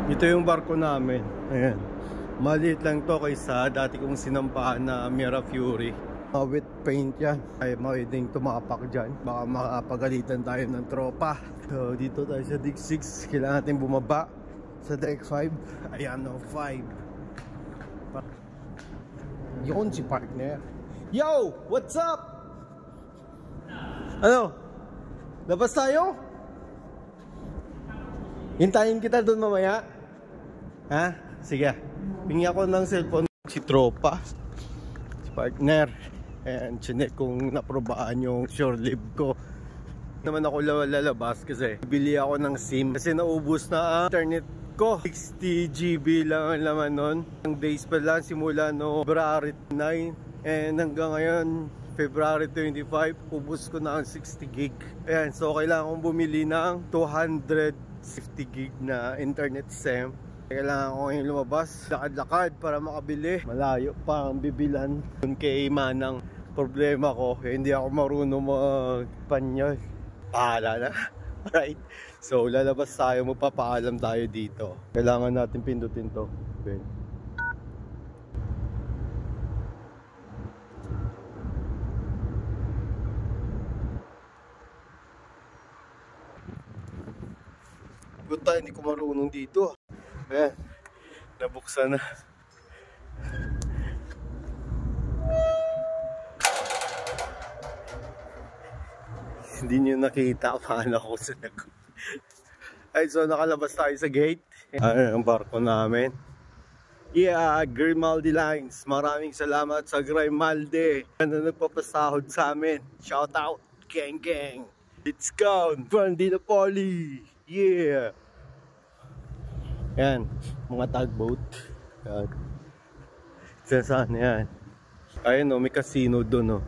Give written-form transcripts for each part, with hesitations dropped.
Ito yung barko namin. Ayan. Maliit lang to kaysa dati kong sinampahan na Mira Fury. With paint yan. Ay makiting tumapak dyan. Baka makapagalitan tayo ng tropa. So dito tayo sa deck 6. Kailangan natin bumaba sa deck 5. Ayan o, 5. Yun si partner. Yo! What's up? Ano? Labas tayo? Hintayin kita doon mamaya. Ha? Sige. Pingi ako ng cellphone. Si tropa, si partner, and chinek kung naprobaan yung shore leave ko. Naman ako lalabas kasi bili ako ng SIM kasi naubos na ang internet ko. 60 GB lang ang laman nun. Ang days pa lang simula no February 9 and hanggang ngayon February 25, ubos ko na ang 60 gig. Ayan, so kailangan kong bumili ng 250 gig na internet SIM. Kailangan ko ngayon lumabas, lakad-lakad para makabili. Malayo pa ang bibilan. Doon kay Manang, problema ko, hindi ako marunong mag-Panyol. Pahala na. Alright, so lalabas tayo, magpapaalam tayo dito. Kailangan natin pindutin to, Ben. Buta, hindi ko marunong dito. Ayan, nabuksan na. Hindi nyo nakita paano ako sa nag... Ay, so nakalabas tayo sa gate. Ayan ang barko namin. Yeah, Grimaldi Lines. Maraming salamat sa Grimaldi na nagpapasahod sa amin. Shout out, gang gang. Let's go, Brandina Poly. Yeah. Yan, mga tugboat. Yan. Saan yan? Ayun o, may casino doon o.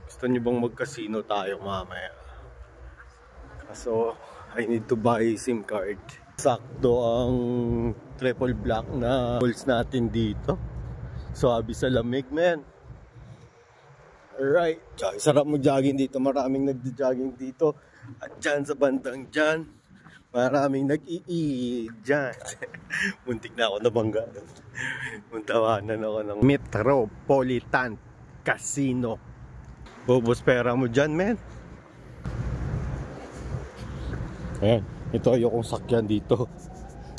Gusto nyo bang mag-casino tayo mamaya? So, I need to buy SIM card. Sakto ang triple black na balls natin dito. Sabi sa lamig, man. Alright, sarap mag-jogging dito. Maraming nagja-jogging dito. At dyan sa bandang dyan, maraming nag-i-eat dyan. Muntik na ako nabangga. Muntawanan ako ng Metropolitan Casino. Bubos pera mo dyan, men. Ayan, ito yung sakyan dito.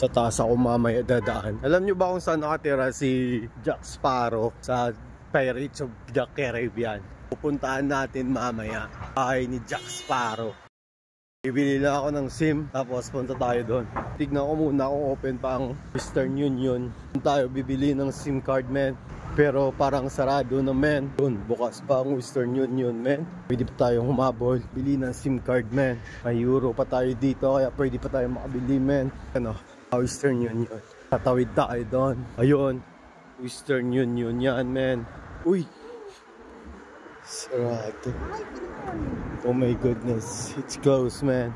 Sa taas ako mamaya dadaan. Alam nyo ba kung saan nakatira si Jack Sparrow sa Pirates of the Caribbean? Pupuntahan natin mamaya bahay ni Jack Sparrow. Ibili lang ako ng SIM, tapos punta tayo doon. Tignan ko muna kung open pa ang Western Union. Tayo bibili ng SIM card, men. Pero parang sarado na, men. Doon, bukas pa ang Western Union, men. Pwede pa tayong humabol, bili ng SIM card, men. May euro pa tayo dito, kaya pwede pa tayong makabili, men. Ano, Western Union. Tatawid tayo doon. Ayun, Western Union yan, men. Uy! Sarado. Oh my goodness, it's closed, man.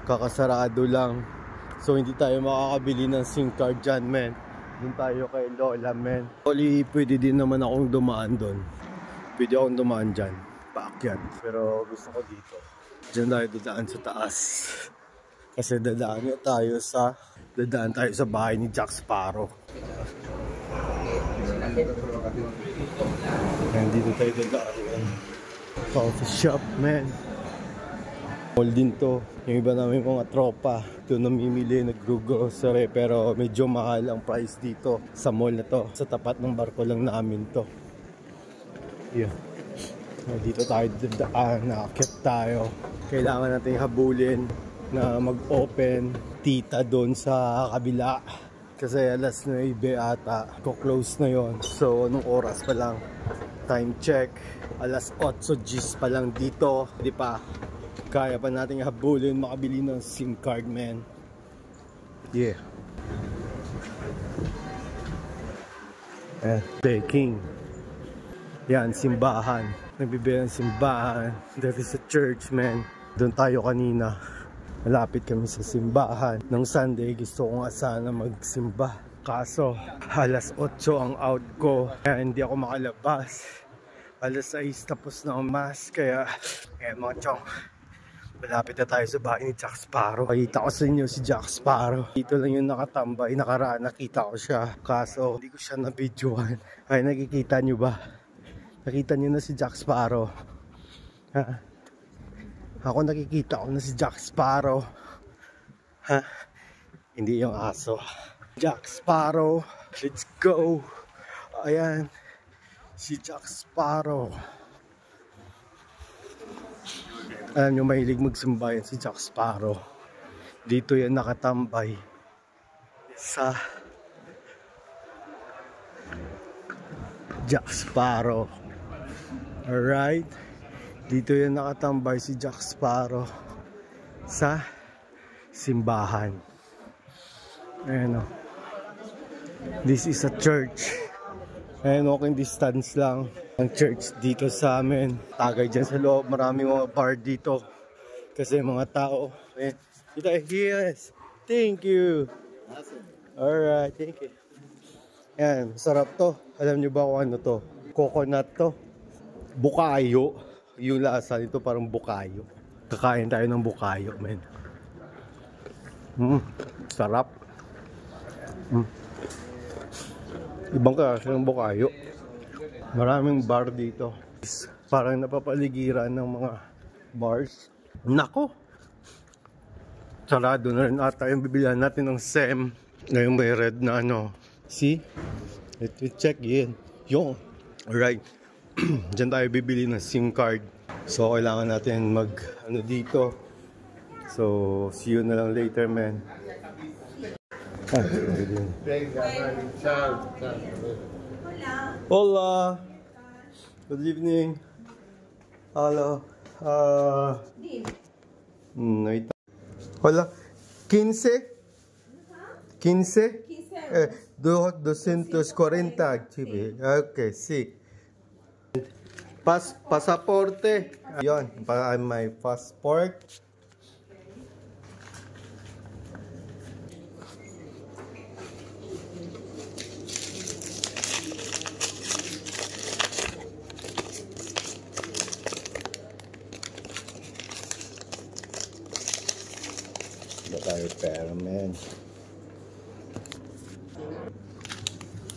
Kakasarado lang. So hindi tayo makakabili ng SIM card dyan, man. Doon tayo kay Lola, man. Actually, pwede din naman akong dumaan doon. Pwede akong dumaan dyan, paakyat. Pero gusto ko dito. Dyan tayo dadaan sa taas. Kasi dadaan tayo sa bahay ni Jack Sparrow. Nandito tayo dadaan. Coffee shop, man. Mall din to. Yung iba namin mga tropa ito namimili, nag-grocery. Pero medyo mahal ang price dito sa mall na to. Sa tapat ng barko lang namin to. Yeah. Dito tayo dadaan, nakakit tayo. Kailangan natin habulin na mag-open tita doon sa kabila. Kasi alas 9 ata, ko-close na yon. So anong oras pa lang? Time check, alas 8 Gs pa lang dito. Di pa, kaya pa natin habulin, makabili ng SIM card, man. Yeah. Baking. Yan, simbahan. Nagbibigay ng simbahan. There is a church, man. Doon tayo kanina. Malapit kami sa simbahan. Nung Sunday, gusto ko nga sana magsimba. Kaso, alas 8 ang out ko. Kaya hindi ako makalabas. Alas 6 tapos na ang mass. Kaya mga chong, Malapit na tayo sa bahay ni Jack Sparrow. Nakita ko sa inyo si Jack Sparrow. Dito lang yung nakatambay. Nakaraan nakita ko siya. Kaso hindi ko siya na-videoan. Ay, nakikita nyo ba? Nakita nyo na si Jack Sparrow. Ha? Ako nakikita ko na si Jack Sparrow. Ha? Hindi yung aso. Jack Sparrow. Let's go. Ayan. Si Jack Sparrow. Alam nyo, mahilig magsimbayan si Jack Sparrow. Dito yan nakatambay sa Jack Sparrow. Alright. Dito yan nakatambay si Jack Sparrow sa simbahan. Ayan o. This is a church. Ayan, walking distance lang ang church dito sa amin. Tagay dyan sa loob. Maraming mga bar dito. Kasi mga tao. Ayan. Dito, yes. Thank you. Alright, thank you. Ayan, masarap to. Alam nyo ba kung ano to? Coconut to. Bukayo. Yung lasa nito parang bukayo. Kakain tayo ng bukayo, men. Sarap. Ibang klase ng bukayo. Maraming bar dito. Parang napapaligiran ng mga bars. Nako! Sarado na rin ata yung bibilihan natin ng SEM. Ngayong may red na ano. See? Let me check yun. Yung. Alright. Diyan tayo bibili ng SIM card. So kailangan natin mag ano dito. So see you na lang later, man. Hola. Good evening. Hello. Hola. 15? 15? 240. Okay, sí. Pasaporte. Yon, para my passport. Ba tayo pera, man.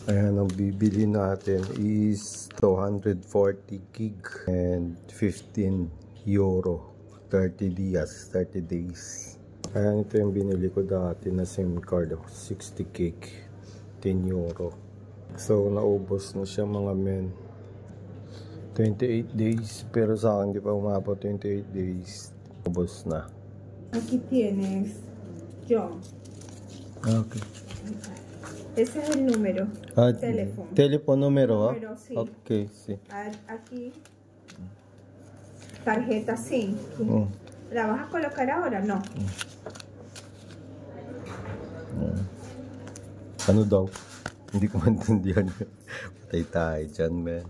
Ayan, ang bibili natin is 240 gig and 15 euro. 30 days. Ayan, ito yung binili ko dati na SIM card. 60 gig, 10 euro. So, naubos na siya mga men. 28 days. Pero sa akin, di pa umabot 28 days. Ubos na. Aquí tienes yo. Okay. Ese es el número. Teléfono. Teléfono número, ¿ah? Número, sí. Ok, sí. Aquí. Tarjeta SIM. ¿La vas a colocar ahora? No. Ano daw? Hindi ko maintindihan. Patay tayo dyan, man.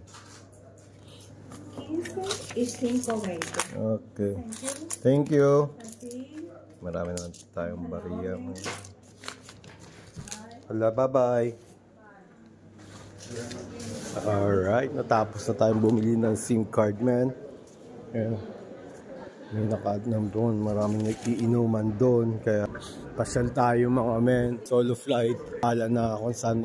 15 y 5.20. Okay. Thank you. Así. Marami naman tayong bariya. Hala, bye-bye. Alright, natapos na tayong bumili ng SIM card, man. Ayan. May naka-adnam doon. Maraming nag-iinuman doon. Kaya pasyal tayo mga men. Solo flight. Hala na kung saan